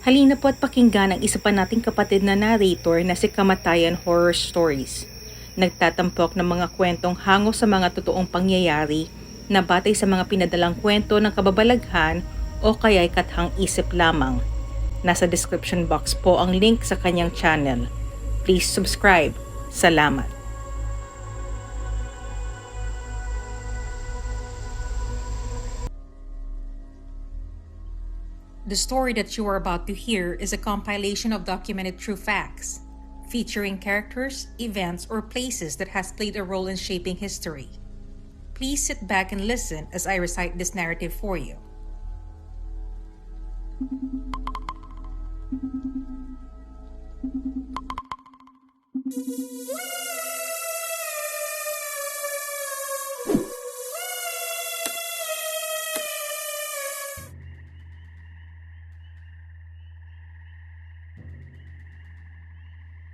Halina po at pakinggan ang isa pa nating kapatid na narrator na si Kamatayan Horror Stories. Nagtatampok ng mga kwentong hango sa mga totoong pangyayari na batay sa mga pinadalang kwento ng kababalaghan o kaya'y kathang isip lamang. Nasa description box po ang link sa kanyang channel. Please subscribe. Salamat. The story that you are about to hear is a compilation of documented true facts, featuring characters, events, or places that has played a role in shaping history. Please sit back and listen as I recite this narrative for you.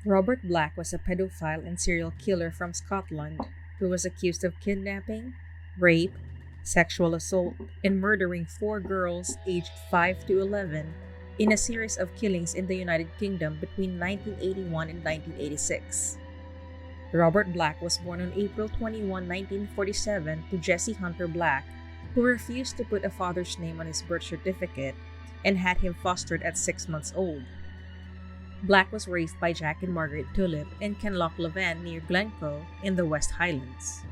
Robert Black was a pedophile and serial killer from Scotland who was accused of kidnapping, rape, sexual assault, and murdering 4 girls aged 5 to 11 in a series of killings in the United Kingdom between 1981 and 1986. Robert Black was born on April 21, 1947 to Jesse Hunter Black, who refused to put a father's name on his birth certificate and had him fostered at 6 months old. Black was raised by Jack and Margaret Tulip in Kenloch Levan near Glencoe in the West Highlands.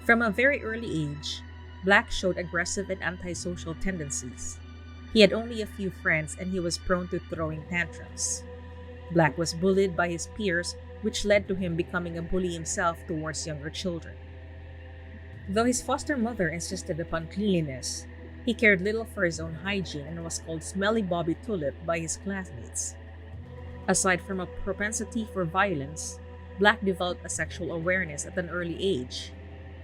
From a very early age, Black showed aggressive and antisocial tendencies. He had only a few friends and he was prone to throwing tantrums. Black was bullied by his peers, which led to him becoming a bully himself towards younger children. Though his foster mother insisted upon cleanliness, he cared little for his own hygiene and was called Smelly Bobby Tulip by his classmates. Aside from a propensity for violence, Black developed a sexual awareness at an early age.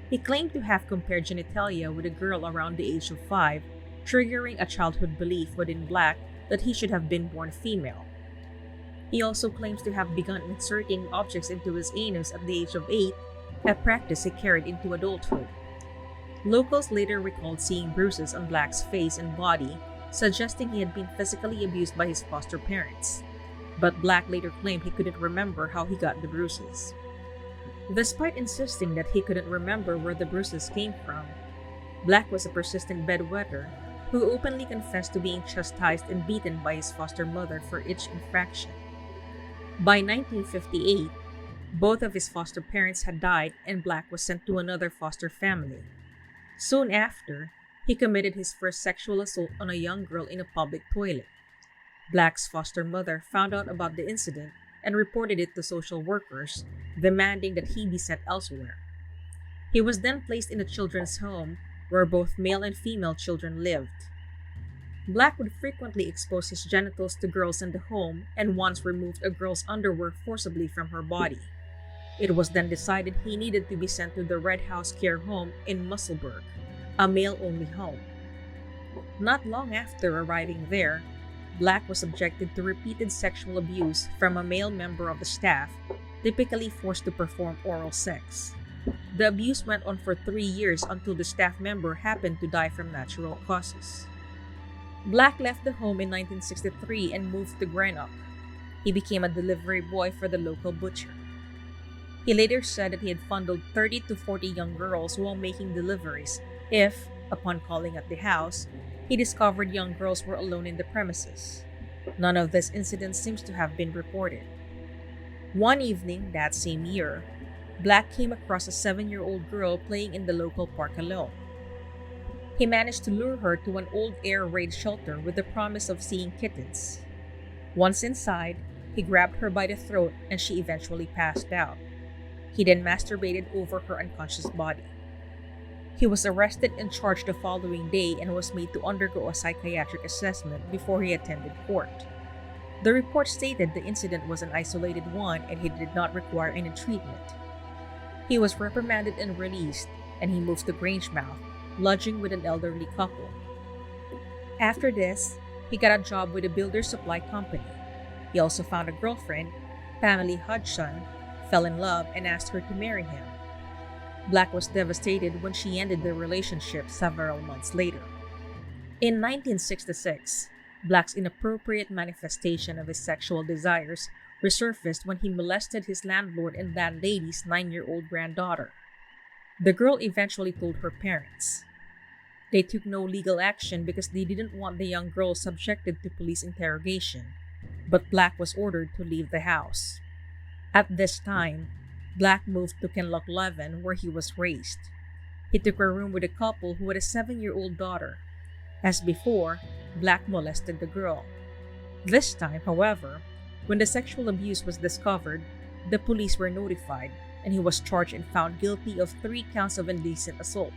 He claimed to have compared genitalia with a girl around the age of 5, triggering a childhood belief within Black that he should have been born female. He also claims to have begun inserting objects into his anus at the age of 8, a practice he carried into adulthood. Locals later recalled seeing bruises on Black's face and body, suggesting he had been physically abused by his foster parents. But Black later claimed he couldn't remember how he got the bruises. Despite insisting that he couldn't remember where the bruises came from, Black was a persistent bedwetter who openly confessed to being chastised and beaten by his foster mother for each infraction. By 1958, both of his foster parents had died and Black was sent to another foster family. Soon after, he committed his first sexual assault on a young girl in a public toilet. Black's foster mother found out about the incident and reported it to social workers, demanding that he be sent elsewhere. He was then placed in a children's home where both male and female children lived. Black would frequently expose his genitals to girls in the home and once removed a girl's underwear forcibly from her body. It was then decided he needed to be sent to the Red House Care Home in Musselburgh, a male-only home. Not long after arriving there, Black was subjected to repeated sexual abuse from a male member of the staff, typically forced to perform oral sex. The abuse went on for 3 years until the staff member happened to die from natural causes. Black left the home in 1963 and moved to Greenock. He became a delivery boy for the local butcher. He later said that he had fondled 30 to 40 young girls while making deliveries if, upon calling at the house, he discovered young girls were alone in the premises. None of this incident seems to have been reported. One evening that same year, Black came across a 7-year-old girl playing in the local park alone. He managed to lure her to an old air raid shelter with the promise of seeing kittens. Once inside, he grabbed her by the throat and she eventually passed out. He then masturbated over her unconscious body. He was arrested and charged the following day and was made to undergo a psychiatric assessment before he attended court. The report stated the incident was an isolated one and he did not require any treatment. He was reprimanded and released, and he moved to Grangemouth, lodging with an elderly couple. After this, he got a job with a builder supply company. He also found a girlfriend, Pamela Hodgson, fell in love and asked her to marry him. Black was devastated when she ended their relationship several months later. In 1966, Black's inappropriate manifestation of his sexual desires resurfaced when he molested his landlord and landlady's 9-year-old granddaughter. The girl eventually told her parents. They took no legal action because they didn't want the young girl subjected to police interrogation, but Black was ordered to leave the house. At this time, Black moved to Kinlochleven where he was raised. He took a room with a couple who had a 7-year-old daughter. As before, Black molested the girl. This time, however, when the sexual abuse was discovered, the police were notified and he was charged and found guilty of 3 counts of indecent assault.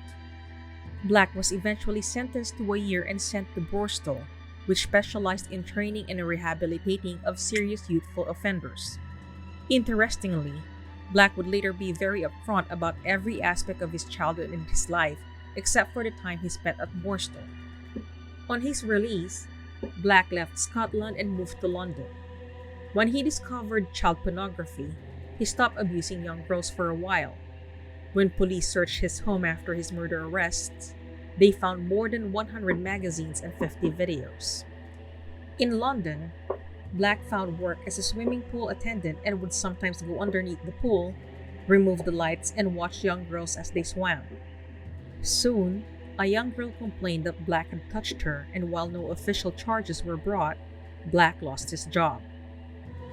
Black was eventually sentenced to a year and sent to Borstal, which specialized in training and rehabilitating of serious youthful offenders. Interestingly, Black would later be very upfront about every aspect of his childhood and his life, except for the time he spent at Borstal. On his release, Black left Scotland and moved to London. When he discovered child pornography, he stopped abusing young girls for a while. When police searched his home after his murder arrests, they found more than 100 magazines and 50 videos. In London, Black found work as a swimming pool attendant and would sometimes go underneath the pool, remove the lights, and watch young girls as they swam. Soon, a young girl complained that Black had touched her, and while no official charges were brought, Black lost his job.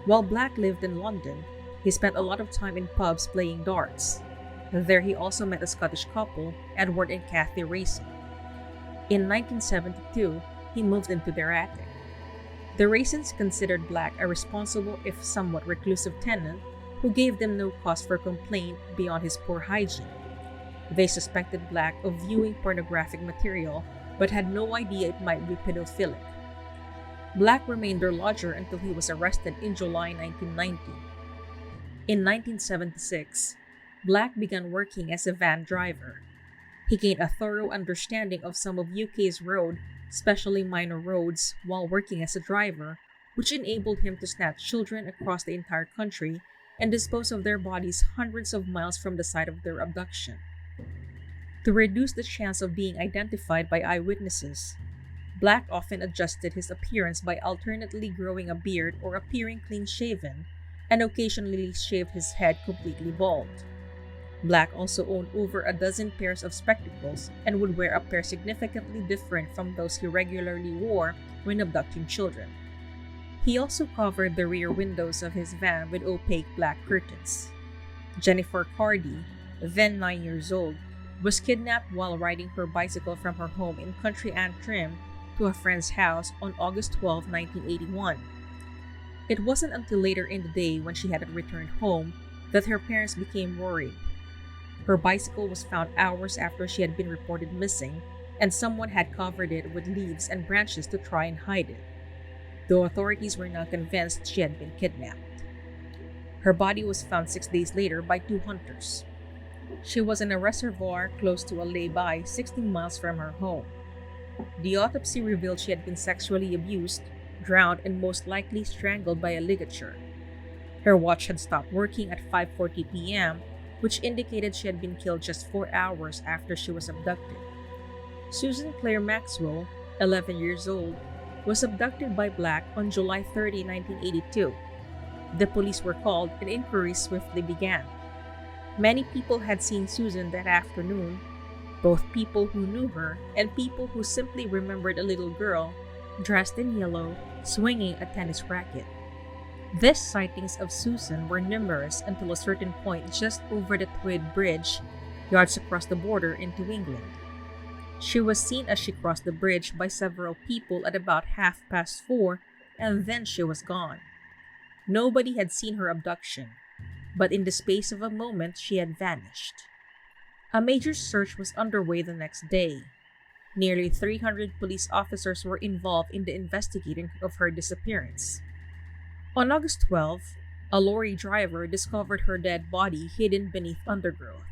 While Black lived in London, he spent a lot of time in pubs playing darts. There he also met a Scottish couple, Edward and Kathy Racing. In 1972, he moved into their attic. The Racings considered Black a responsible if somewhat reclusive tenant who gave them no cause for complaint beyond his poor hygiene. They suspected Black of viewing pornographic material but had no idea it might be pedophilic. Black remained their lodger until he was arrested in July 1990. In 1976, Black began working as a van driver. He gained a thorough understanding of some of UK's road, especially minor roads, while working as a driver, which enabled him to snatch children across the entire country and dispose of their bodies hundreds of miles from the site of their abduction. To reduce the chance of being identified by eyewitnesses, Black often adjusted his appearance by alternately growing a beard or appearing clean-shaven, and occasionally shaved his head completely bald. Black also owned over a dozen pairs of spectacles and would wear a pair significantly different from those he regularly wore when abducting children. He also covered the rear windows of his van with opaque black curtains. Jennifer Cardy, then 9 years old, was kidnapped while riding her bicycle from her home in Country Antrim to a friend's house on August 12, 1981. It wasn't until later in the day when she had returned home that her parents became worried. Her bicycle was found hours after she had been reported missing, and someone had covered it with leaves and branches to try and hide it. Though authorities were not convinced she had been kidnapped. Her body was found 6 days later by 2 hunters. She was in a reservoir close to a lay-by 16 miles from her home. The autopsy revealed she had been sexually abused, drowned, and most likely strangled by a ligature. Her watch had stopped working at 5:40 p.m., which indicated she had been killed just 4 hours after she was abducted. Susan Claire Maxwell, 11 years old, was abducted by Black on July 30, 1982. The police were called and inquiries swiftly began. Many people had seen Susan that afternoon, both people who knew her and people who simply remembered a little girl dressed in yellow, swinging a tennis racket. These sightings of Susan were numerous until a certain point just over the Twysted Bridge, yards across the border into England. She was seen as she crossed the bridge by several people at about 4:30, and then she was gone. Nobody had seen her abduction, but in the space of a moment she had vanished. A major search was underway the next day. Nearly 300 police officers were involved in the investigating of her disappearance. On August 12, a lorry driver discovered her dead body hidden beneath undergrowth.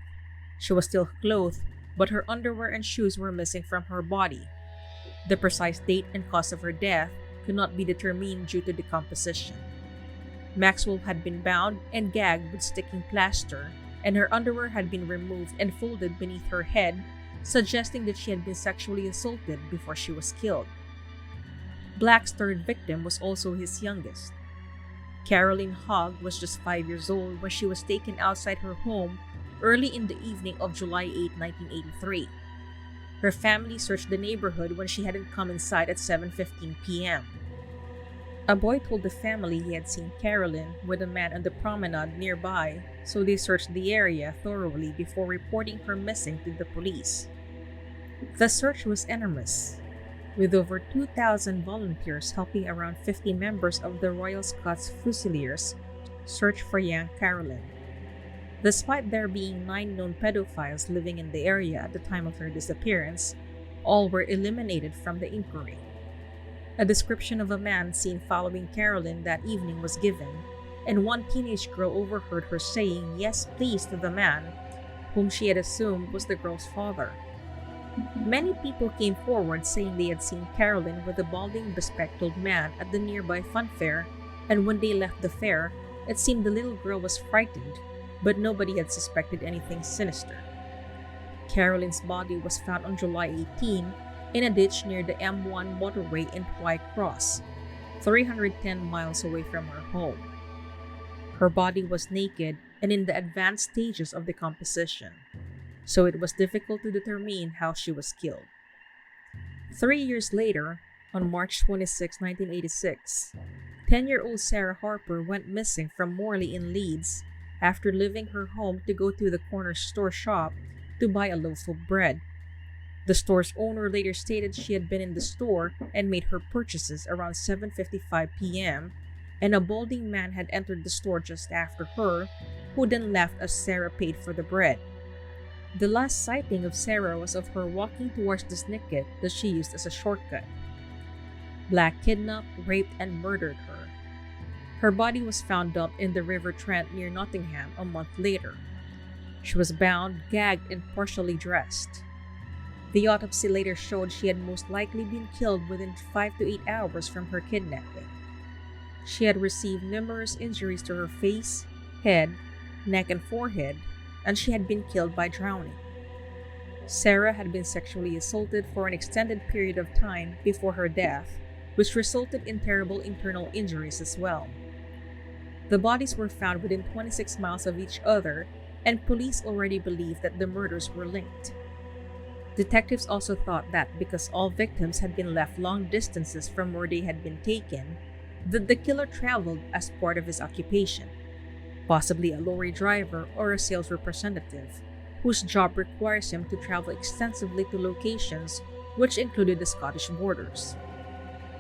She was still clothed, but her underwear and shoes were missing from her body. The precise date and cause of her death could not be determined due to decomposition. Maxwell had been bound and gagged with sticking plaster, and her underwear had been removed and folded beneath her head, suggesting that she had been sexually assaulted before she was killed. Black's third victim was also his youngest. Carolyn Hogg was just 5 years old when she was taken outside her home early in the evening of July 8, 1983. Her family searched the neighborhood when she hadn't come inside at 7:15 p.m. A boy told the family he had seen Carolyn with a man on the promenade nearby, so they searched the area thoroughly before reporting her missing to the police. The search was enormous, with over 2,000 volunteers helping around 50 members of the Royal Scots Fusiliers search for young Carolyn. Despite there being 9 known pedophiles living in the area at the time of her disappearance, all were eliminated from the inquiry. A description of a man seen following Carolyn that evening was given, and one teenage girl overheard her saying "yes please" to the man, whom she had assumed was the girl's father. Many people came forward saying they had seen Carolyn with a balding, bespectacled man at the nearby fun fair, and when they left the fair, it seemed the little girl was frightened, but nobody had suspected anything sinister. Carolyn's body was found on July 18 in a ditch near the M1 motorway in Twy Cross, 310 miles away from her home. Her body was naked and in the advanced stages of decomposition, so it was difficult to determine how she was killed. 3 years later, on March 26, 1986, 10-year-old Sarah Harper went missing from Morley in Leeds after leaving her home to go to the corner store shop to buy a loaf of bread. The store's owner later stated she had been in the store and made her purchases around 7:55 p.m., and a balding man had entered the store just after her, who then left as Sarah paid for the bread. The last sighting of Sarah was of her walking towards the snicket that she used as a shortcut. Black kidnapped, raped, and murdered her. Her body was found dumped in the River Trent near Nottingham a month later. She was bound, gagged, and partially dressed. The autopsy later showed she had most likely been killed within 5 to 8 hours from her kidnapping. She had received numerous injuries to her face, head, neck, and forehead, and she had been killed by drowning. Sarah had been sexually assaulted for an extended period of time before her death, which resulted in terrible internal injuries as well. The bodies were found within 26 miles of each other, and police already believed that the murders were linked. Detectives also thought that because all victims had been left long distances from where they had been taken, that the killer traveled as part of his occupation, possibly a lorry driver or a sales representative, whose job requires him to travel extensively to locations which included the Scottish borders.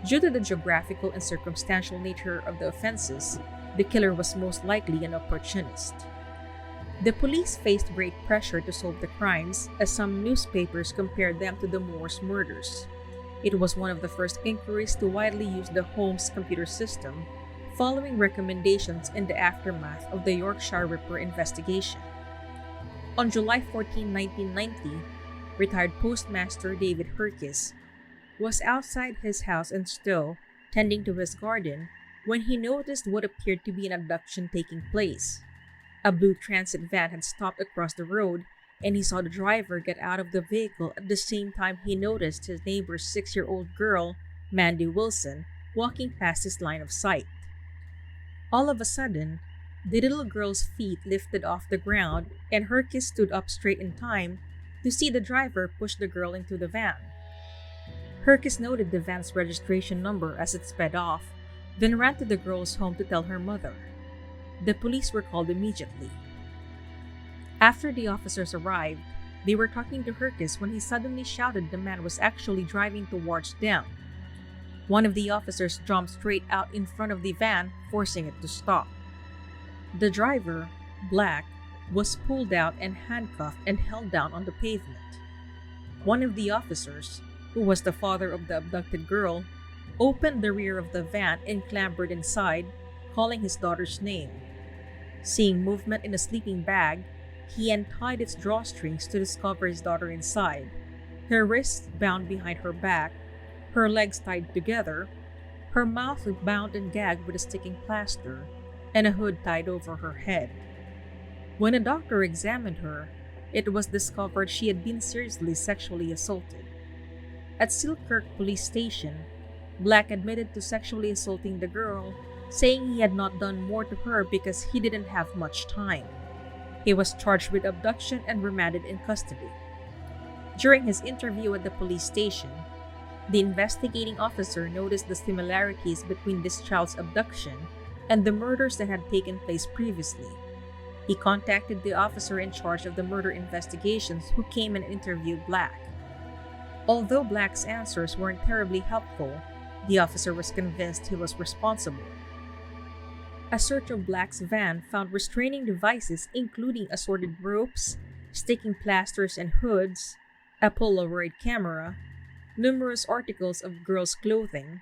Due to the geographical and circumstantial nature of the offenses, the killer was most likely an opportunist. The police faced great pressure to solve the crimes, as some newspapers compared them to the Moors murders. It was one of the first inquiries to widely use the Holmes computer system, following recommendations in the aftermath of the Yorkshire Ripper investigation. On July 14, 1990, retired postmaster David Herkis was outside his house in Stowe, tending to his garden, when he noticed what appeared to be an abduction taking place. A blue transit van had stopped across the road, and he saw the driver get out of the vehicle at the same time he noticed his neighbor's 6-year-old girl, Mandy Wilson, walking past his line of sight. All of a sudden, the little girl's feet lifted off the ground, and Herkis stood up straight in time to see the driver push the girl into the van. Herkis noted the van's registration number as it sped off, then ran to the girl's home to tell her mother. The police were called immediately. After the officers arrived, they were talking to Herkis when he suddenly shouted the man was actually driving towards them. One of the officers jumped straight out in front of the van, forcing it to stop. The driver, Black, was pulled out and handcuffed and held down on the pavement. One of the officers, who was the father of the abducted girl, opened the rear of the van and clambered inside, calling his daughter's name. Seeing movement in a sleeping bag, he untied its drawstrings to discover his daughter inside, her wrists bound behind her back, her legs tied together, her mouth bound and gagged with a sticking plaster, and a hood tied over her head. When a doctor examined her, it was discovered she had been seriously sexually assaulted. At Silkirk Police Station, Black admitted to sexually assaulting the girl, saying he had not done more to her because he didn't have much time. He was charged with abduction and remanded in custody. During his interview at the police station, the investigating officer noticed the similarities between this child's abduction and the murders that had taken place previously. He contacted the officer in charge of the murder investigations who came and interviewed Black. Although Black's answers weren't terribly helpful, the officer was convinced he was responsible. A search of Black's van found restraining devices including assorted ropes, sticking plasters and hoods, a Polaroid camera, numerous articles of girls' clothing,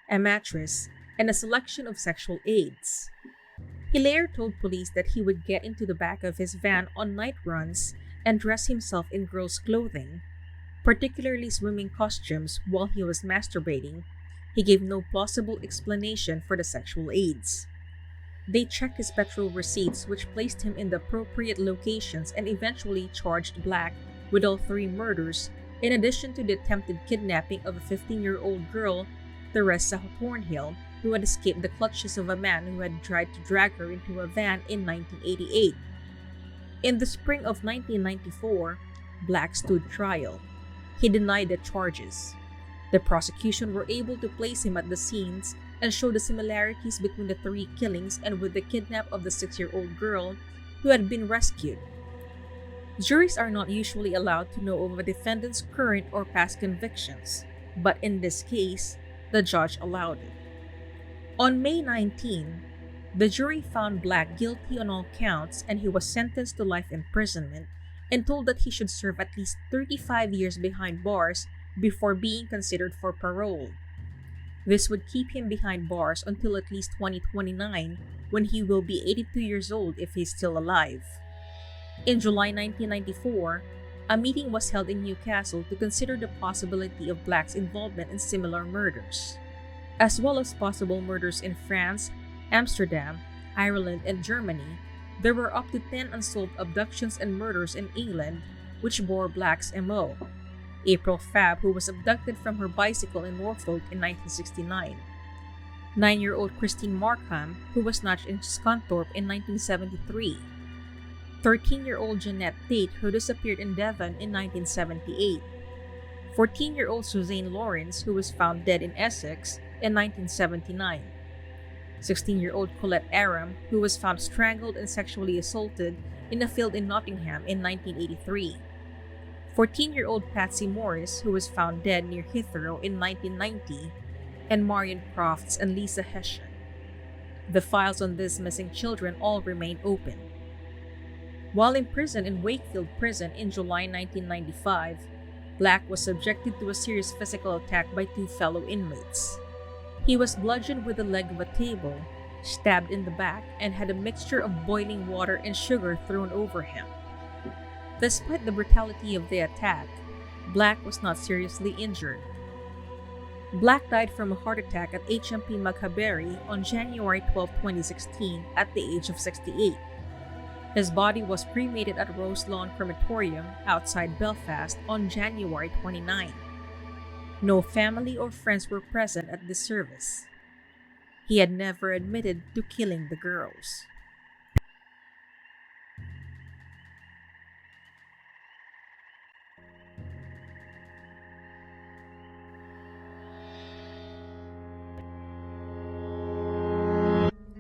a mattress, and a selection of sexual aids. He later told police that he would get into the back of his van on night runs and dress himself in girls' clothing, particularly swimming costumes, while he was masturbating. He gave no plausible explanation for the sexual aids. They checked his petrol receipts, which placed him in the appropriate locations, and eventually charged Black with all 3 murders, in addition to the attempted kidnapping of a 15-year-old girl, Teresa Thornhill, who had escaped the clutches of a man who had tried to drag her into a van in 1988. In the spring of 1994, Black stood trial. He denied the charges. The prosecution were able to place him at the scenes and show the similarities between the 3 killings and with the kidnap of the 6-year-old girl who had been rescued. Juries are not usually allowed to know of a defendant's current or past convictions, but in this case, the judge allowed it. On May 19, the jury found Black guilty on all counts and he was sentenced to life imprisonment and told that he should serve at least 35 years behind bars before being considered for parole. This would keep him behind bars until at least 2029, when he will be 82 years old if he's still alive. In July 1994, a meeting was held in Newcastle to consider the possibility of Black's involvement in similar murders, as well as possible murders in France, Amsterdam, Ireland, and Germany. There were up to 10 unsolved abductions and murders in England, which bore Black's MO. April Fabb, who was abducted from her bicycle in Norfolk in 1969. 9-year-old Christine Markham, who was snatched in Scunthorpe in 1973. 13-year-old Jeanette Tate, who disappeared in Devon in 1978. 14-year-old Suzanne Lawrence, who was found dead in Essex in 1979. 16-year-old Colette Aram, who was found strangled and sexually assaulted in a field in Nottingham in 1983. 14-year-old Patsy Morris, who was found dead near Heathrow in 1990, and Marion Crofts and Lisa Hessian. The files on these missing children all remain open. While imprisoned in Wakefield Prison in July 1995, Black was subjected to a serious physical attack by 2 fellow inmates. He was bludgeoned with the leg of a table, stabbed in the back, and had a mixture of boiling water and sugar thrown over him. Despite the brutality of the attack, Black was not seriously injured. Black died from a heart attack at HMP Maghaberry on January 12, 2016 at the age of 68. His body was cremated at Roselawn Crematorium outside Belfast on January 29. No family or friends were present at this service. He had never admitted to killing the girls.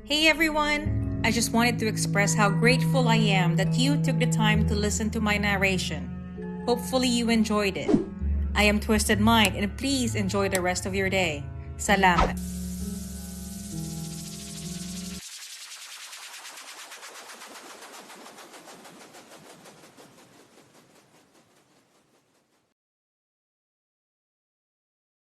Hey everyone! I just wanted to express how grateful I am that you took the time to listen to my narration. Hopefully you enjoyed it. I am Twysted Mind and please enjoy the rest of your day. Salamat!